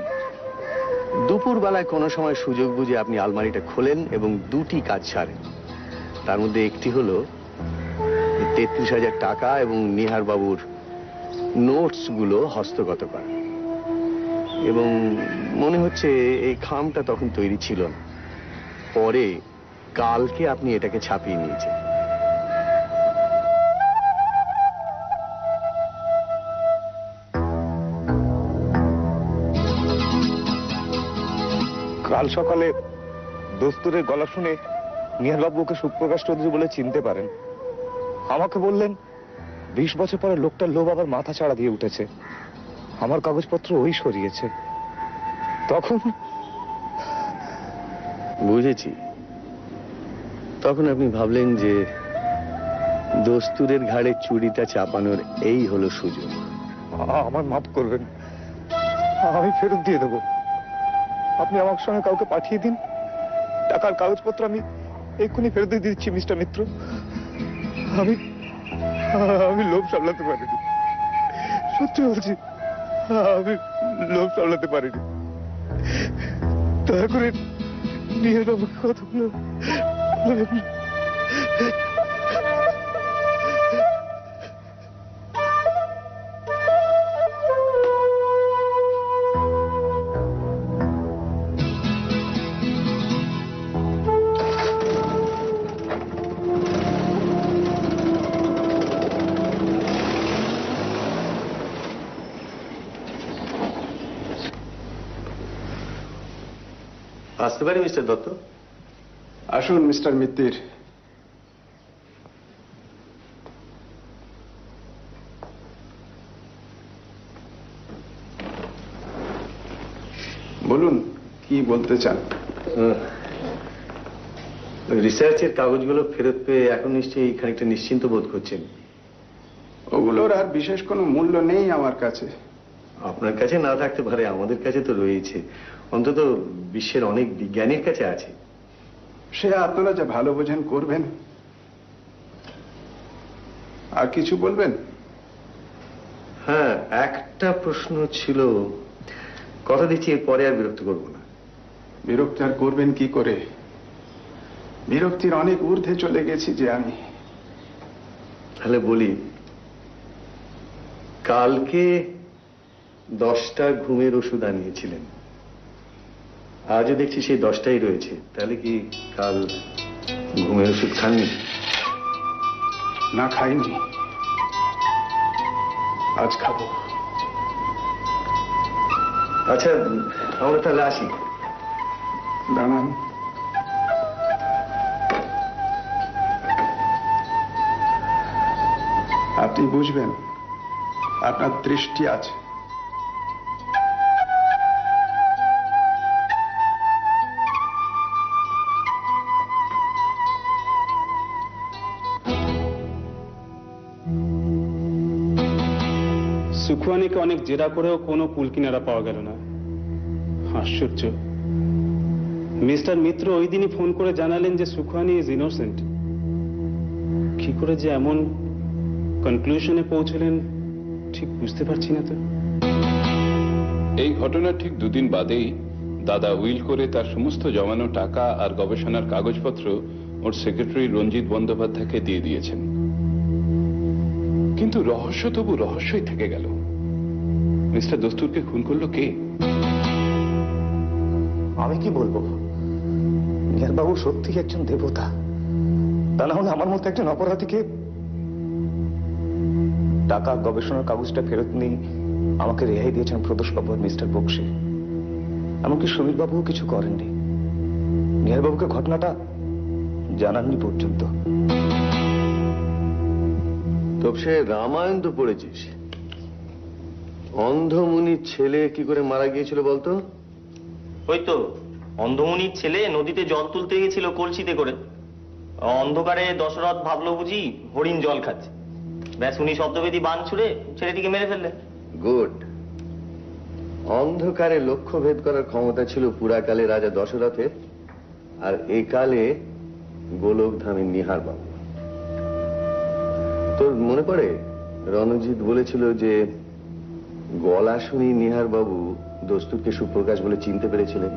দুপুর বেলায় কোনো সময় সুযোগ বুঝে আপনি আলমারিটা খোলেন এবং দুটি কাজ সারেন। তার মধ্যে একটি হলো 33,000 টাকা এবং নিহার বাবুর নোটস গুলো হস্তগত করা, এবং মনে হচ্ছে এই খামটা তখন তৈরি ছিল না, পরে কালকে আপনি এটাকে ছাপিয়ে নিয়েছেন। কাল সকালে দস্তুরের গলা শুনে নিহারবাবু ওকে সুপ্রকাশ চৌধুরী বলে চিনতে পারেন। আমাকে বললেন 20 বছর পরে লোকটার লোভ আবার মাথা ছাড়া দিয়ে উঠেছে, আমার কাগজপত্র ওই সরিয়েছে। তখন বুঝেছি, তখন আপনি ভাবলেন যে দস্তুরের ঘাড়ে চুরিটা চাপানোর এই হলো সুযোগ। আমার মাফ করবেন, আমি ফেরত দিয়ে দেবো। আপনি আমার সঙ্গে কাউকে পাঠিয়ে দিন, টাকার কাগজপত্র আমি এক্ষুনি ফেরত দিয়ে দিচ্ছি মিস্টার মিত্র। আমি লোভ সামলাতে পারিনি, সত্যি বলছি, আমি লোভ সামলাতে পারিনি। দয়া করে নিয়ে বাবুকে কথাগুলো আসতে পারি মিস্টার দত্ত? আসুন মিস্টার মিত্তির। বলুন কি বলতে চান? রিসার্চের কাগজগুলো ফেরত পেয়ে এখন নিশ্চয়ই খানিকটা নিশ্চিন্ত বোধ করছেন। ওগুলোর আর বিশেষ কোনো মূল্য নেই আমার কাছে। আপনার কাছে না থাকতে পারে, আমাদের কাছে তো রয়েছে, অন্তত বিশ্বের অনেক বিজ্ঞানীর কাছে আছে। সে আপনারা যা ভালো বোঝেন করবেন। আর কিছু বলবেন? হ্যাঁ, একটা প্রশ্ন ছিল, কথা দিচ্ছি এরপরে আর বিরক্ত করব না। বিরক্তি আর করবেন কি করে? বিরক্তির অনেক ঊর্ধ্বে চলে গেছি যে আমি। তাহলে বলি, কালকে 10টা ঘুমের ওষুধ আনিয়েছিলেন, আজও দেখছি সেই 10টাই রয়েছে, তাহলে কি কাল ঘুমের ওষুধ খাননি? না, খাইনি, আজ খাবো। আচ্ছা, আমরা তাহলে আসি। দাঁড়ান, আপনি বুঝবেন, আপনার দৃষ্টি আছে। সুখুয়ানিকে অনেক জেরা করেও কোনো কুল কিনারা পাওয়া গেল না। আশ্চর্য, মিস্টার মিত্র ওই দিনই ফোন করে জানালেন যে সুখুয়ানি ইজ ইনোসেন্ট। কি করে যে এমন কনক্লুশনে পৌঁছলেন ঠিক বুঝতে পারছি না তো। এই ঘটনার ঠিক দুদিন বাদেই দাদা উইল করে তার সমস্ত জমানো টাকা আর গবেষণার কাগজপত্র ওর সেক্রেটারি রঞ্জিত বন্দ্যোপাধ্যায়কে দিয়ে দিয়েছেন। কিন্তু রহস্য তবু রহস্যই থেকে গেল। মিস্টার দস্তুরকে খুন করলো কে? আমি কি বলবো, বাবু সত্যি একজন দেবতা, তা না হলে আমার মতো একজন অপরাধীকে টাকা গবেষণার কাগজটা ফেরত নিয়ে আমাকে রেহাই দিয়েছেন প্রদোষবাবু আর মিস্টার বক্সি। এমনকি সমীর বাবুও কিছু করেননি, নিহারবাবুকে ঘটনাটা জানাননি পর্যন্ত। তবে রামায়ণ তো পড়েছিস, অন্ধমুনির ছেলে কি করে মারা গিয়েছিল বলতো? ওই তো অন্ধমুনির ছেলে নদীতে জল তুলতে গেছিল কলসিতে করে, অন্ধকারে দশরথ ভাবলো বুঝি হরিণ জল খাচ্ছে, ব্যাস উনি শব্দবেদী বান ছুড়ে ছেলেটিকে মেরে ফেললেন। গুড। অন্ধকারে লক্ষ্য ভেদ করার ক্ষমতা ছিল পুরাকালে রাজা দশরথের, আর একালে গোলকধামের নিহার বাবু। তোর মনে পড়ে রণজিৎ বলেছিল যে গলা শুনি নিহার বাবু দস্তুরকে সুপ্রকাশ বলে চিনতে পেরেছিলেন,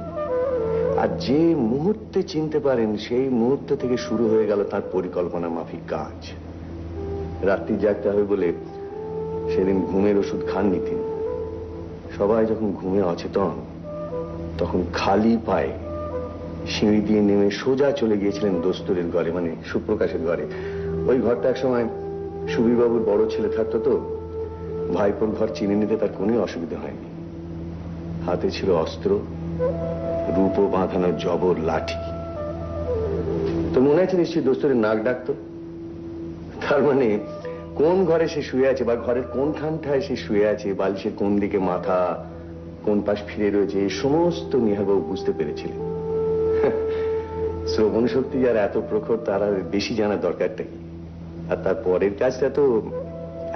আর যে মুহূর্তে চিনতে পারেন সেই মুহূর্ত থেকে শুরু হয়ে গেল তার পরিকল্পনা মাফিক কাজ। রাত্রি জাগতে হবে বলে সেদিন ঘুমের ওষুধ খাননি তিনি। সবাই যখন ঘুমে অচেতন তখন খালি পায়ে সিঁড়ি দিয়ে নেমে সোজা চলে গিয়েছিলেন দস্তুরের ঘরে, মানে সুপ্রকাশের ঘরে। ওই ঘরটা এক সময় সুবীরবাবুর বড় ছেলে থাকতো, তো ভাইপোর ঘর চিনে নিতে তার কোনো অসুবিধা হয়নি। হাতে ছিল অস্ত্র, রূপো বাঁধানো জবর লাঠি। তো মনে আছে নিশ্চয়ই দস্তুরের নাক ডাকতো। তার মানে কোন ঘরে সে শুয়ে আছে বা ঘরের কোনখানটায় সে শুয়ে আছে, বালিশের কোন দিকে মাথা, কোন পাশ ফিরে রয়েছে, এই সমস্ত নিহারবাবু বুঝতে পেরেছিলেন। শ্রবণ শক্তি আর এত প্রখর, তার আর বেশি জানার দরকারটা কি? আর তার পরের কাজটা তো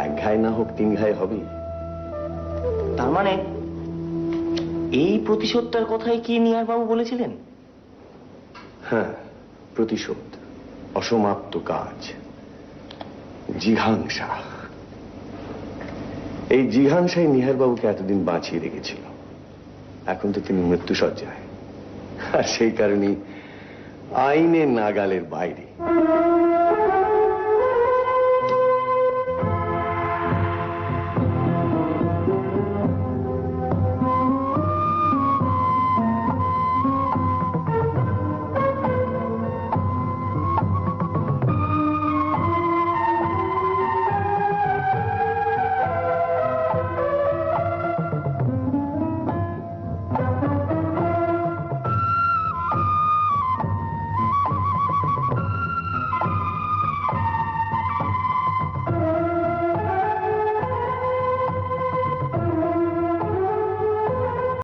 এক ঘায় না হোক তিন ঘায় হবে। তার মানে এই প্রতিশোধটার কথাই কি নিহার বাবু বলেছিলেন? হ্যাঁ, প্রতিশোধ, অসমাপ্ত কাজ, জিঘাংসা। এই জিঘাংসাই নিহার বাবুকে এতদিন বাঁচিয়ে রেখেছিল। এখন তো তিনি মৃত্যুসজ্জায়, আর সেই কারণে আইনের নাগালের বাইরে।